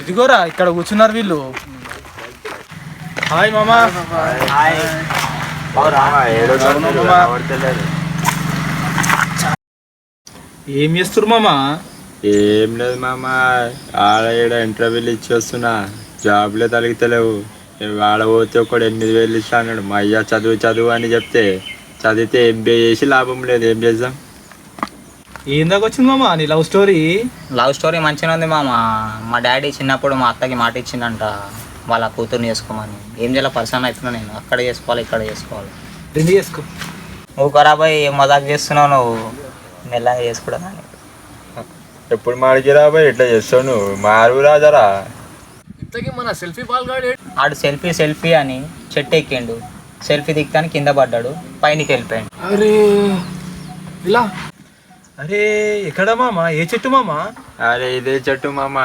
ఇదిగోరా ఇక్కడ కూర్చున్నారు వీళ్ళు. హాయ్ మామా. ఏం చేస్తురు మామా? ఏం లేదు మామ, ఆడ ఈడ ఇంటర్వ్యూలు ఇచ్చి వస్తున్నా, జాబ్లే తలిగితలేవు. ఆడ పోతే ఒకడు 8,000 ఇస్తా అన్నాడు. మా అయ్య చదువు చదువు అని చెప్తే చదివితే MBA చేసి లాభం లేదు, ఏం చేద్దాం? ఏం దాకా వచ్చింది మామా నీ లవ్ స్టోరీ? లవ్ స్టోరీ మంచిగా ఉంది మామ. మా డాడీ చిన్నప్పుడు మా అత్తకి మాట ఇచ్చిందంట వాళ్ళ కూతుర్ని చేసుకోమని. ఏం చేయాలి, పర్సన్ అవుతున్నా నేను. అక్కడ చేసుకోవాలి, ఇక్కడ చేసుకోవాలి. రెండు చేసుకో. నువ్వు ఖరాబాయ్ ఏం మజాక్ చేస్తున్నావు నువ్వు. మెల్లగా చేసుకోవడం ఎప్పుడు మాడికి రాబాయ్ ఇట్లా చేస్తావు నువ్వు, మారు రాజరా. ఆడు సెల్ఫీ అని చెట్టు ఎక్కిండు, సెల్ఫీ దిక్తాని కింద పడ్డాడు, పైనకి వెళ్ళిపోయాడు. అరే ఇలా అరే ఎక్కడ మామా? ఏ చెట్టు మామా? అరే ఇదే చెట్టు మామ.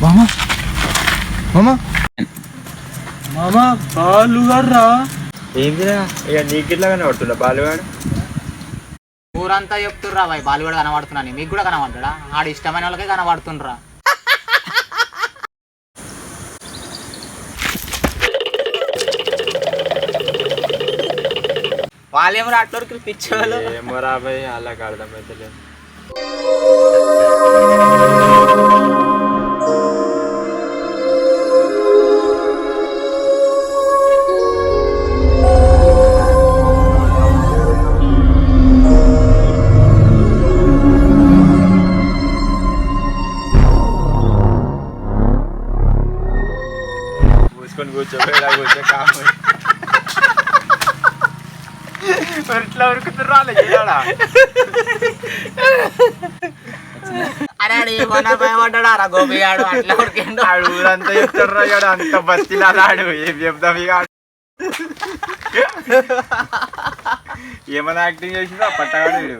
మామా మామా మామా బాలు గారా? ఏంటిరా ఇక నీకు ఇట్లాగానే పడుతుందా బాలుగాడు? ఊరంతా చెప్తుర్రా బాయ్ బాలుగాడు కనబడుతున్నాను. మీకు కూడా కనబడ్డా? ఆడు ఇష్టమైన వాళ్ళకే కనబడుతుండ్రా. వాళ్ళేమో అట్లకి పిచ్చోళ్ళు. ఏమో రాబాయ్ అలాగ అర్థమైతే లేదు. కూర్చొని కూర్చోబోయా కూర్చో కాము ఇట్లా ఉరుకుతుర్రా భయపడ్డా గోపిగాడు అట్లా ఉరికిండు. ఆడు ఊరంతా చెప్తాడు ఇక అంత బస్తిలాడు. ఏం చెప్తాం ఇక ఏమైనా యాక్టింగ్ చేసిందో పట్టగాడు వీడు.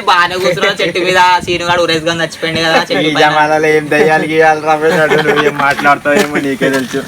బాగానే కూర్చున్నాడు చెట్టు మీద. సీనుగాడు ఊరేసుకొని చచ్చిపోయింది కదా చెట్టు. ఏం దయ్యాలు గీయాలి రాబోయాడు. నువ్వు ఏం మాట్లాడతావు ఏమో నీకే తెలుసు.